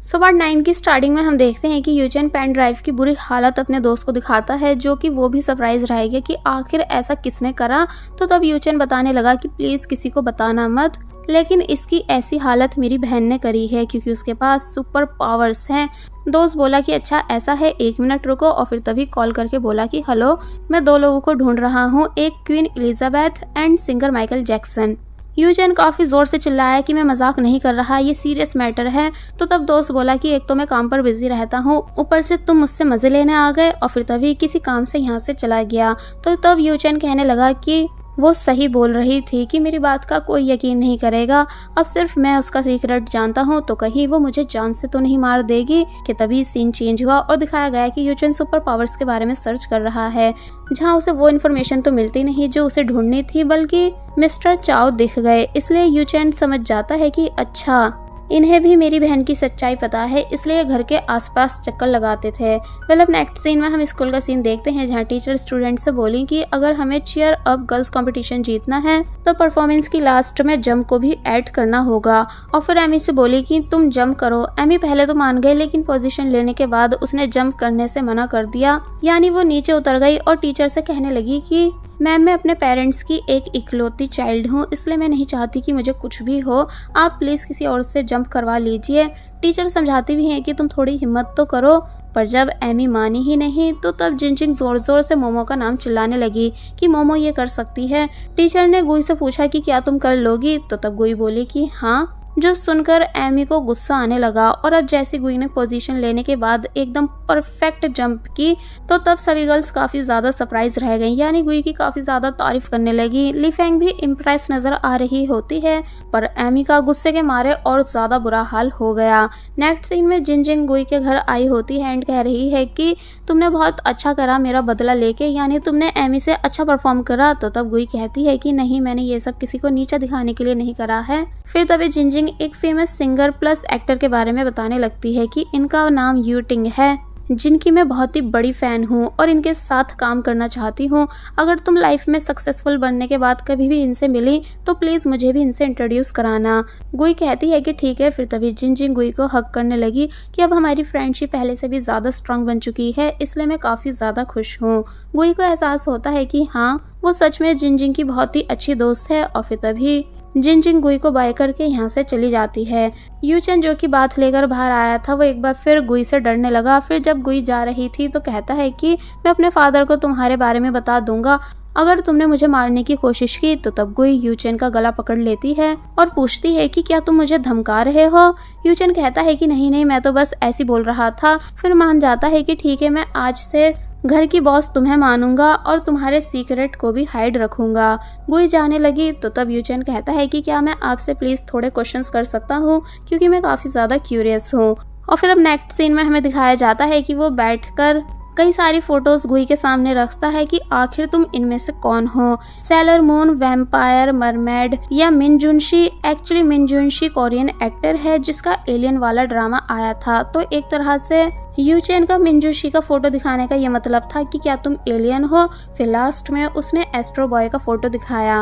So part 9 की starting में हम देखते हैं कि यूचेन पेन ड्राइव की बुरी हालत अपने दोस्त को दिखाता है, जो कि वो भी सरप्राइज रहेगा कि आखिर ऐसा किसने करा। तो तब यूचेन बताने लगा कि प्लीज किसी को बताना मत, लेकिन इसकी ऐसी हालत मेरी बहन ने करी है क्योंकि उसके पास सुपर पावर्स हैं। दोस्त बोला कि अच्छा ऐसा है, 1 मिनट रुको, और फिर तभी कॉल करके बोला कि हेलो, मैं 2 लोगों को ढूंढ रहा हूँ, एक queen Elizabeth and singer Michael Jackson. यूचेन काफी जोर से चिल्लाया कि मैं मजाक नहीं कर रहा, ये सीरियस मैटर है। तो तब दोस्त बोला कि एक तो मैं काम पर बिजी रहता हूँ, ऊपर से तुम मुझसे मजे लेने आ गए, और फिर तभी किसी काम से यहाँ से चला गया। तो तब यूचेन कहने लगा कि वो सही बोल रही थी कि मेरी बात का कोई यकीन नहीं करेगा, अब सिर्फ मैं उसका सीक्रेट जानता हूँ तो कहीं वो मुझे जान से तो नहीं मार देगी। कि तभी सीन चेंज हुआ और दिखाया गया कि यूचेन सुपर पावर्स के बारे में सर्च कर रहा है, जहाँ उसे वो इन्फॉर्मेशन तो मिलती नहीं जो उसे ढूंढनी थी, बल्कि मिस्टर चाओ दिख गए। इसलिए यूचेन समझ जाता है कि अच्छा इन्हें भी मेरी बहन की सच्चाई पता है, इसलिए घर के आसपास चक्कर लगाते थे। अब नेक्स्ट सीन में हम स्कूल का सीन देखते हैं, जहाँ टीचर स्टूडेंट से बोली कि अगर हमें चीयर अप गर्ल्स कंपटीशन जीतना है तो परफॉर्मेंस की लास्ट में जंप को भी ऐड करना होगा। और फिर एमी से बोली कि तुम जंप करो। एमी पहले तो मान गई, लेकिन पोजीशन लेने के बाद उसने जंप करने से मना कर दिया, यानी वो नीचे उतर गई और टीचर से कहने लगी कि मैम, मैं अपने पेरेंट्स की एक इकलौती चाइल्ड हूँ, इसलिए मैं नहीं चाहती कि मुझे कुछ भी हो, आप प्लीज किसी और से जंप करवा लीजिए। टीचर समझाती भी हैं कि तुम थोड़ी हिम्मत तो करो, पर जब एमी मानी ही नहीं तो तब जिनजिंग जोर जोर से मोमो का नाम चिल्लाने लगी कि मोमो ये कर सकती है। टीचर ने गुई से पूछा कि क्या तुम कर लोगी, तो तब गुई बोली कि हाँ, जो सुनकर एमी को गुस्सा आने लगा। और अब जैसे गुई ने पोजीशन लेने के बाद एकदम परफेक्ट जंप की तो तब सभी गर्ल्स काफी ज्यादा सरप्राइज रह गईं, यानी गुई की काफी ज्यादा तारीफ करने लगी। ली फेंग भी इम्प्रेस नजर आ रही होती है, पर एमी का गुस्से के मारे और ज्यादा बुरा हाल हो गया। नेक्स्ट सीन में जिनजिंग गुई के घर आई होती है एंड कह रही है कि तुमने बहुत अच्छा करा मेरा बदला लेके, यानी तुमने एमी से अच्छा परफॉर्म करा। तो तब गुई कहती है कि नहीं, मैंने ये सब किसी को नीचा दिखाने के लिए नहीं करा है। फिर तभी जिनजिंग एक फेमस सिंगर प्लस एक्टर के बारे में बताने लगती है कि इनका नाम यू टिंग है, जिनकी मैं बहुत ही बड़ी फैन हूँ और इनके साथ काम करना चाहती हूँ। अगर तुम लाइफ में सक्सेसफुल बनने के बाद कभी भी इनसे मिली तो प्लीज मुझे भी इनसे इंट्रोड्यूस कराना। गुई कहती है कि ठीक है। फिर तभी जिनजिंग गुई को हक करने लगी कि अब हमारी फ्रेंडशिप पहले से भी ज्यादा स्ट्रांग बन चुकी है, इसलिए मैं काफी ज्यादा खुश हूँ। गुई को एहसास होता है कि हाँ, वो सच में जिनजिंग की बहुत ही अच्छी दोस्त है। और फिर तभी जिनजिंग गुई को बाय करके यहाँ से चली जाती है। यूचेन जो कि बात लेकर बाहर आया था, वो एक बार फिर गुई से डरने लगा। फिर जब गुई जा रही थी तो कहता है कि मैं अपने फादर को तुम्हारे बारे में बता दूंगा अगर तुमने मुझे मारने की कोशिश की। तो तब गुई यूचेन का गला पकड़ लेती है और पूछती है कि क्या तुम मुझे धमका रहे हो। यूचेन कहता है कि नहीं नहीं, मैं तो बस ऐसे बोल रहा था। फिर मान जाता है कि ठीक है, मैं आज से घर की बॉस तुम्हें मानूंगा और तुम्हारे सीक्रेट को भी हाइड रखूंगा। गुई जाने लगी तो तब यूचेन कहता है कि क्या मैं आपसे प्लीज थोड़े क्वेश्चंस कर सकता हूँ, क्योंकि मैं काफी ज्यादा क्यूरियस हूँ। और फिर अब नेक्स्ट सीन में हमें दिखाया जाता है कि वो बैठकर कई सारी फोटोज गुई के सामने रखता है कि आखिर तुम इनमें से कौन हो, सेलर मून, वैम्पायर, मरमेड या मिनजुनशी। एक्चुअली मिनजुनशी कोरियन एक्टर है जिसका एलियन वाला ड्रामा आया था। तो एक तरह से यूचेन का मिनजुनशी का फोटो दिखाने का ये मतलब था कि क्या तुम एलियन हो। फिर लास्ट में उसने एस्ट्रो बॉय का फोटो दिखाया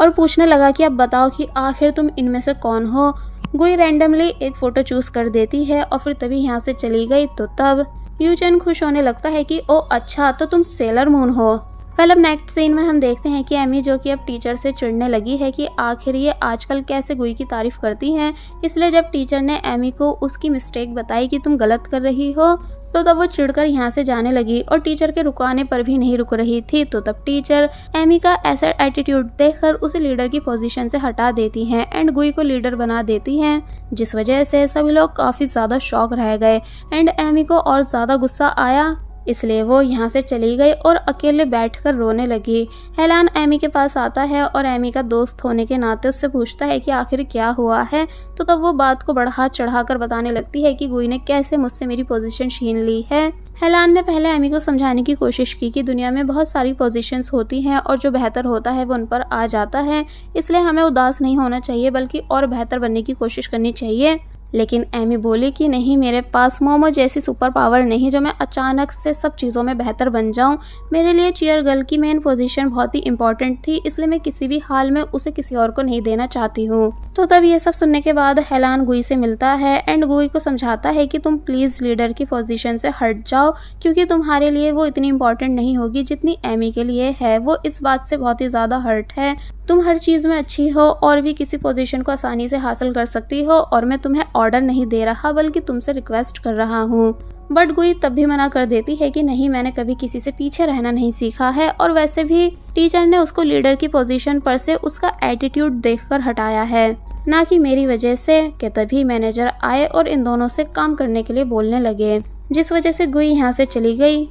और पूछने लगा कि अब बताओ कि आखिर तुम इनमें से कौन हो। गुई रैंडमली एक फोटो चूज कर देती है और फिर तभी यहाँ से चली गई। तो तब यूचेन खुश होने लगता है कि ओ अच्छा, तो तुम सेलर मून हो। अब नेक्स्ट सीन में हम देखते हैं कि एमी जो कि अब टीचर से चिढ़ने लगी है कि आखिर ये आजकल कैसे गुई की तारीफ करती हैं। इसलिए जब टीचर ने एमी को उसकी मिस्टेक बताई कि तुम गलत कर रही हो तो तब वो चिढ़कर यहाँ से जाने लगी और टीचर के रुकाने पर भी नहीं रुक रही थी। तो तब टीचर एमी का ऐसा एटीट्यूड देखकर उसे लीडर की पोजीशन से हटा देती हैं एंड गुई को लीडर बना देती हैं, जिस वजह से सभी लोग काफी ज्यादा शॉक रह गए एंड एमी को और ज्यादा गुस्सा आया। इसलिए वो यहाँ से चली गई और अकेले बैठकर रोने लगी। हेलान एमी के पास आता है और एमी का दोस्त होने के नाते उससे पूछता है कि आखिर क्या हुआ है। तो तब वो बात को बढ़ा चढ़ाकर बताने लगती है कि गुई ने कैसे मुझसे मेरी पोजीशन छीन ली है। हेलान ने पहले एमी को समझाने की कोशिश की कि दुनिया में बहुत सारी पोजीशंस होती हैं और जो बेहतर होता है वो उन पर आ जाता है, इसलिए हमें उदास नहीं होना चाहिए बल्कि और बेहतर बनने की कोशिश करनी चाहिए। लेकिन एमी बोली कि नहीं, मेरे पास मोमो जैसी सुपर पावर नहीं जो मैं अचानक से सब चीज़ों में बेहतर बन जाऊं। मेरे लिए चीयर गर्ल की मेन पोजीशन बहुत ही इंपॉर्टेंट थी, इसलिए मैं किसी भी हाल में उसे किसी और को नहीं देना चाहती हूँ। तो तब ये सब सुनने के बाद हेलान गुई से मिलता है एंड गुई को समझाता है कि तुम प्लीज लीडर की पोजीशन से हट जाओ, क्योंकि तुम्हारे लिए वो इतनी इंपॉर्टेंट नहीं होगी जितनी एमी के लिए है। वो इस बात से बहुत ही ज्यादा हर्ट है। तुम हर चीज में अच्छी हो और भी किसी पोजीशन को आसानी से हासिल कर सकती हो, और मैं तुम्हें ऑर्डर नहीं दे रहा बल्कि तुमसे रिक्वेस्ट कर रहा हूँ। बट गुई तब भी मना कर देती है कि नहीं, मैंने कभी किसी से पीछे रहना नहीं सीखा है, और वैसे भी टीचर ने उसको लीडर की पोजीशन पर से उसका एटीट्यूड देखकर हटाया है, ना कि मेरी वजह से। कि तभी मैनेजर आए और इन दोनों से काम करने के लिए बोलने लगे, जिस वजह से गुई यहाँ से चली गई।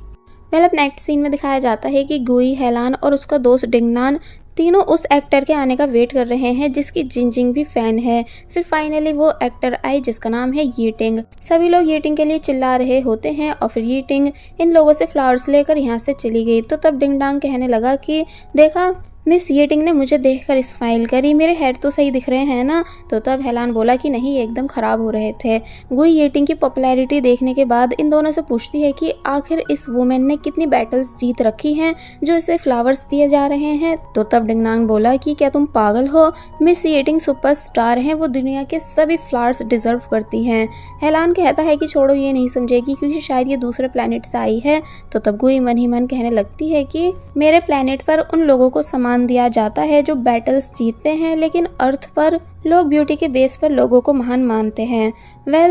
अब नेक्स्ट सीन में दिखाया जाता है कि गुई, हेलान और उसका दोस्त डिंगनान तीनों उस एक्टर के आने का वेट कर रहे हैं जिसकी जिंजिंग भी फैन है। फिर फाइनली वो एक्टर आई जिसका नाम है यीटिंग। सभी लोग यीटिंग के लिए चिल्ला रहे होते हैं और फिर यीटिंग इन लोगों से फ्लावर्स लेकर यहाँ से चली गई। तो तब डिंगडांग कहने लगा कि देखा, मिस यीटिंग ने मुझे देखकर स्माइल करी, मेरे हेड तो सही दिख रहे हैं ना। तो तब हेलान बोला कि नहीं, एकदम खराब हो रहे थे। गुई यीटिंग की पॉपुलैरिटी देखने के बाद इन दोनों से पूछती है कि आखिर इस वुमेन ने कितनी बैटल्स जीत रखी हैं जो इसे फ्लावर्स दिए जा रहे हैं। तो तब डिंगनांग बोला कि क्या तुम पागल हो, मिस यीटिंग सुपरस्टार हैं, वो दुनिया के सभी फ्लावर्स डिजर्व करती हैं। हेलान कहता है कि छोड़ो, ये नहीं समझेगी क्योंकि शायद ये दूसरे प्लेनेट से आई है। तो तब गुई मन ही मन कहने लगती है कि मेरे प्लेनेट पर उन लोगों को दिया जाता है जो बैटल्स जीतते हैं, लेकिन अर्थ पर लोग ब्यूटी के बेस पर लोगों को महान मानते हैं।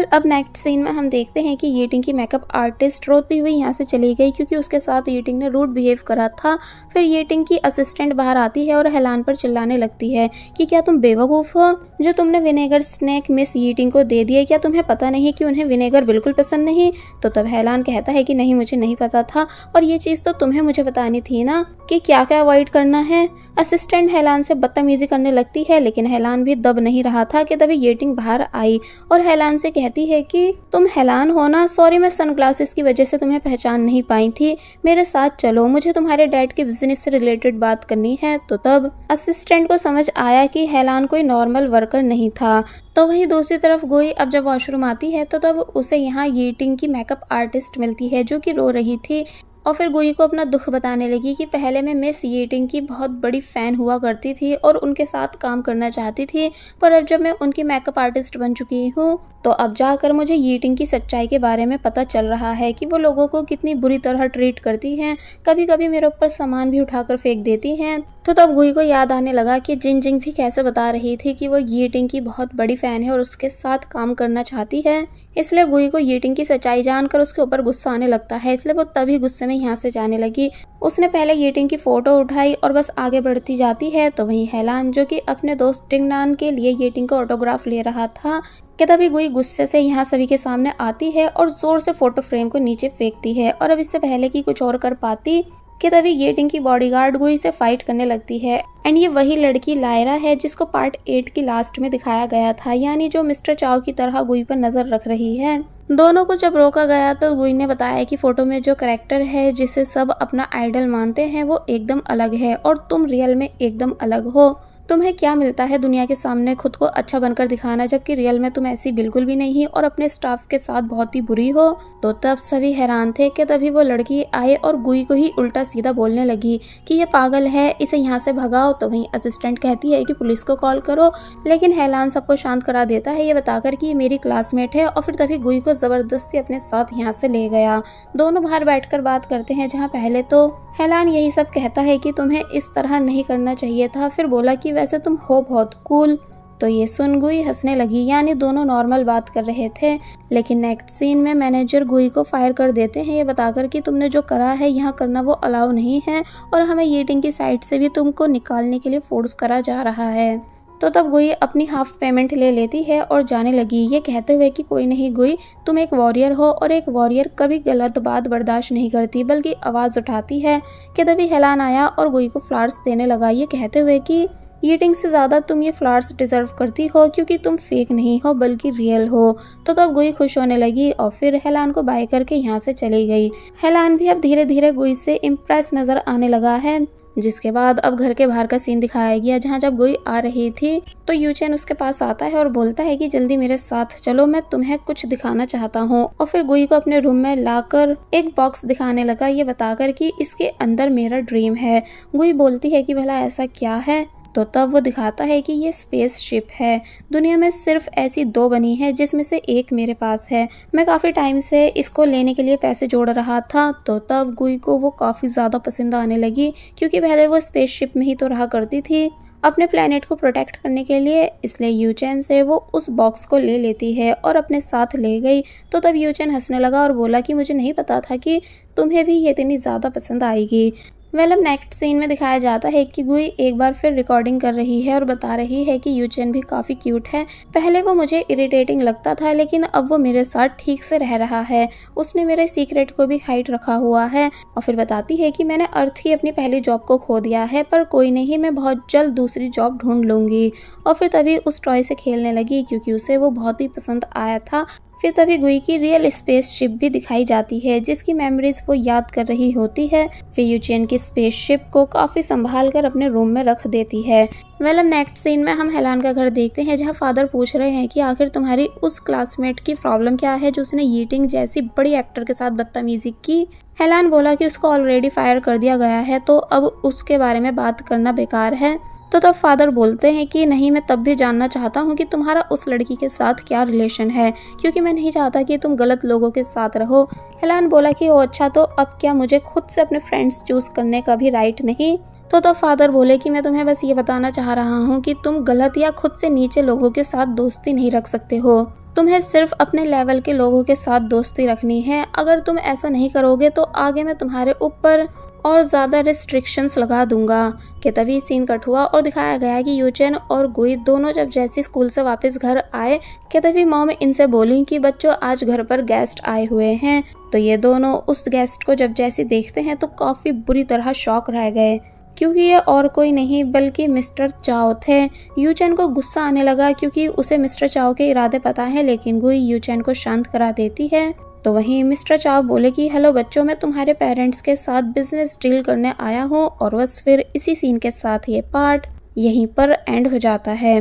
अब नेक्स्ट सीन में हम देखते हैं कि यीटिंग की मेकअप आर्टिस्ट रोती हुई यहाँ से चली गई क्योंकि उसके साथ यीटिंग ने रूड बिहेव करा था। फिर यीटिंग की असिस्टेंट बाहर आती है और हेलान पर चिल्लाने लगती है कि क्या तुम बेवकूफ़ हो जो तुमने विनेगर स्नैक मिस यीटिंग को दे दिए, क्या तुम्हें पता नहीं कि उन्हें विनेगर बिल्कुल पसंद नहीं। तो तब हेलान कहता है कि नहीं, मुझे नहीं पता था, और ये चीज़ तो तुम्हें मुझे बतानी थी ना कि क्या क्या अवॉइड करना है। असिस्टेंट हेलान से बदतमीजी करने लगती है, लेकिन हेलान भी दब नहीं रहा था कि तभी यीटिंग बाहर आई और हेलान से कहती है कि तुम हेलान हो ना, सॉरी मैं सनग्लासेस की वजह से तुम्हें पहचान नहीं पाई थी, मेरे साथ चलो, मुझे तुम्हारे डैड के बिजनेस से रिलेटेड बात करनी है। तो तब असिस्टेंट को समझ आया कि हेलान कोई नॉर्मल वर्कर नहीं था। तो वही दूसरी तरफ गुई अब जब वॉशरूम आती है तो तब उसे यहाँ यीटिंग की मेकअप आर्टिस्ट मिलती है जो कि रो रही थी, और फिर गुई को अपना दुख बताने लगी कि पहले मैं मिस यीटिंग की बहुत बड़ी फ़ैन हुआ करती थी और उनके साथ काम करना चाहती थी, पर अब जब मैं उनकी मेकअप आर्टिस्ट बन चुकी हूँ तो अब जाकर मुझे यीटिंग की सच्चाई के बारे में पता चल रहा है कि वो लोगों को कितनी बुरी तरह ट्रीट करती हैं, कभी कभी मेरे ऊपर सामान भी उठाकर फेंक देती हैं। तो तब गुई को याद आने लगा कि जिंजिंग भी कैसे बता रही थी कि वो यीटिंग की बहुत बड़ी फ़ैन है और उसके साथ काम करना चाहती है। इसलिए गुई को यीटिंग की सच्चाई जानकर उसके ऊपर गुस्सा आने लगता है, इसलिए वो तभी गुस्से में यहाँ से जाने लगी। उसने पहले यीटिंग की फ़ोटो उठाई और बस आगे बढ़ती जाती है। तो वहीं हेलान जो कि अपने दोस्त डिंगनान के लिए यीटिंग का ऑटोग्राफ ले रहा था कि तभी गुई गुस्से से यहाँ सभी के सामने आती है और जोर से फोटो फ्रेम को नीचे फेंकती है। और अब इससे पहले कि कुछ और कर पाती कि तभी यीटिंग की बॉडीगार्ड गुई से फाइट करने लगती है। एंड ये वही लड़की लायरा है जिसको पार्ट 8 की लास्ट में दिखाया गया था, यानी जो मिस्टर चाओ की तरह गुई पर नजर रख रही है। दोनों को जब रोका गया तो गुई ने बताया कि फोटो में जो कैरेक्टर है जिसे सब अपना आइडल मानते हैं वो एकदम अलग है और तुम रियल में एकदम अलग हो। तुम्हें क्या मिलता है दुनिया के सामने खुद को अच्छा बनकर दिखाना, जबकि रियल में तुम ऐसी बिल्कुल भी नहीं और अपने स्टाफ के साथ बहुत ही बुरी हो। तो तब सभी हैरान थे कि तभी वो लड़की आए और गुई को ही उल्टा सीधा बोलने लगी कि ये पागल है, इसे यहाँ से भगाओ। तो वहीं असिस्टेंट कहती है कि पुलिस को कॉल करो, लेकिन हेलान सबको शांत करा देता है ये बताकर कि ये मेरी क्लासमेट है, और फिर तभी गुई को जबरदस्ती अपने साथ यहाँ से ले गया। दोनों बाहर बैठकर बात करते हैं, जहाँ पहले तो हेलान यही सब कहता है कि तुम्हें इस तरह नहीं करना चाहिए था, फिर बोला कि वैसे तुम हो बहुत कूल। तो ये सुन गुई हंसने लगी, यानी दोनों नॉर्मल बात कर रहे थे। लेकिन नेक्स्ट सीन में मैनेजर गुई को फायर कर देते हैं ये बताकर कि तुमने जो करा है यहाँ करना वो अलाउ नहीं है और हमें यीटिंग की साइड से भी तुमको निकालने के लिए फोर्स करा जा रहा है। तो तब गुई अपनी हाफ पेमेंट ले लेती है और जाने लगी, ये कहते हुए कि कोई नहीं गुई, तुम एक वॉरियर हो और एक वॉरियर कभी गलत बात बर्दाश्त नहीं करती बल्कि आवाज़ उठाती है। कि तभी हेलान आया और गुई को फ्लावर्स देने लगा, ये कहते हुए कि यीटिंग से ज़्यादा तुम ये फ्लावर्स डिजर्व करती हो क्योंकि तुम फेक नहीं हो बल्कि रियल हो। तो तब गुई खुश होने लगी और फिर हेलान को बाय करके यहाँ से चली गई। हेलान भी अब धीरे धीरे गुई से इम्प्रेस नज़र आने लगा है। जिसके बाद अब घर के बाहर का सीन दिखाया गया, जहाँ जब गुई आ रही थी तो यूचेन उसके पास आता है और बोलता है कि जल्दी मेरे साथ चलो, मैं तुम्हें कुछ दिखाना चाहता हूँ। और फिर गुई को अपने रूम में लाकर एक बॉक्स दिखाने लगा, ये बताकर कि इसके अंदर मेरा ड्रीम है। गुई बोलती है कि भला ऐसा क्या है, तो तब वो दिखाता है कि ये स्पेस शिप है। दुनिया में सिर्फ ऐसी 2 बनी है जिसमें से एक मेरे पास है। मैं काफ़ी टाइम से इसको लेने के लिए पैसे जोड़ रहा था। तो तब गुई को वो काफ़ी ज़्यादा पसंद आने लगी, क्योंकि पहले वो स्पेस शिप में ही तो रहा करती थी अपने प्लेनेट को प्रोटेक्ट करने के लिए। इसलिए यूचेन से वो उस बॉक्स को ले लेती है और अपने साथ ले गई। तो तब यूचेन हंसने लगा और बोला कि मुझे नहीं पता था कि तुम्हें भी ये इतनी ज़्यादा पसंद आएगी। अब नेक्स्ट सीन में दिखाया जाता है कि गुई एक बार फिर रिकॉर्डिंग कर रही है और बता रही है कि यूचेन भी काफ़ी क्यूट है। पहले वो मुझे इरिटेटिंग लगता था, लेकिन अब वो मेरे साथ ठीक से रह रहा है। उसने मेरे सीक्रेट को भी हाइड रखा हुआ है। और फिर बताती है कि मैंने अर्थ की अपनी पहली जॉब को खो दिया है, पर कोई नहीं, मैं बहुत जल्द दूसरी जॉब ढूंढ लूंगी। और फिर तभी उस टॉय से खेलने लगी, क्योंकि उसे वो बहुत ही पसंद आया था। फिर तभी गुई की रियल स्पेस शिप भी दिखाई जाती है, जिसकी मेमोरीज वो याद कर रही होती है। फिर यूचेन की स्पेस शिप को काफी संभाल कर अपने रूम में रख देती है। अब नेक्स्ट सीन में हम हेलान का घर देखते हैं, जहां फादर पूछ रहे हैं कि आखिर तुम्हारी उस क्लासमेट की प्रॉब्लम क्या है जो उसने यीटिंग जैसी बड़ी एक्टर के साथ बदतमीजी की। हेलान बोला कि उसको ऑलरेडी फायर कर दिया गया है, तो अब उसके बारे में बात करना बेकार है। तो तब फादर बोलते हैं कि नहीं, मैं तब भी जानना चाहता हूँ कि तुम्हारा उस लड़की के साथ क्या रिलेशन है, क्योंकि मैं नहीं चाहता कि तुम गलत लोगों के साथ रहो। हेलान बोला कि ओ अच्छा, तो अब क्या मुझे खुद से अपने फ्रेंड्स चूज करने का भी राइट नहीं। तो तब फादर बोले कि मैं तुम्हें बस ये बताना चाह रहा हूँ कि तुम गलत या खुद से नीचे लोगों के साथ दोस्ती नहीं रख सकते हो। तुम्हें सिर्फ अपने लेवल के लोगों के साथ दोस्ती रखनी है। अगर तुम ऐसा नहीं करोगे तो आगे मैं तुम्हारे ऊपर और ज़्यादा रिस्ट्रिक्शंस लगा दूंगा। कि तभी सीन कट हुआ और दिखाया गया कि यूचेन और गुई दोनों जब जैसे स्कूल से वापस घर आए, कि तभी मॉम इनसे बोली कि बच्चों, आज घर पर गेस्ट आए हुए हैं। तो ये दोनों उस गेस्ट को जब जैसे देखते हैं तो काफ़ी बुरी तरह शॉक रह गए, क्योंकि ये और कोई नहीं बल्कि मिस्टर चाओ थे। यूचेन को गुस्सा आने लगा, क्योंकि उसे मिस्टर चाओ के इरादे पता है, लेकिन गुई यूचेन को शांत करा देती है। तो वहीं मिस्टर चाओ बोले कि हेलो बच्चों, मैं तुम्हारे पेरेंट्स के साथ बिजनेस डील करने आया हूँ। और बस फिर इसी सीन के साथ ये पार्ट यहीं पर एंड हो जाता है।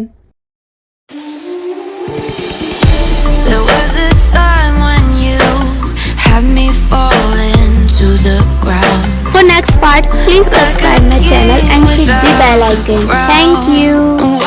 There was a time when you had me falling to the ground. For next part, please subscribe my channel and hit the bell icon. Thank you.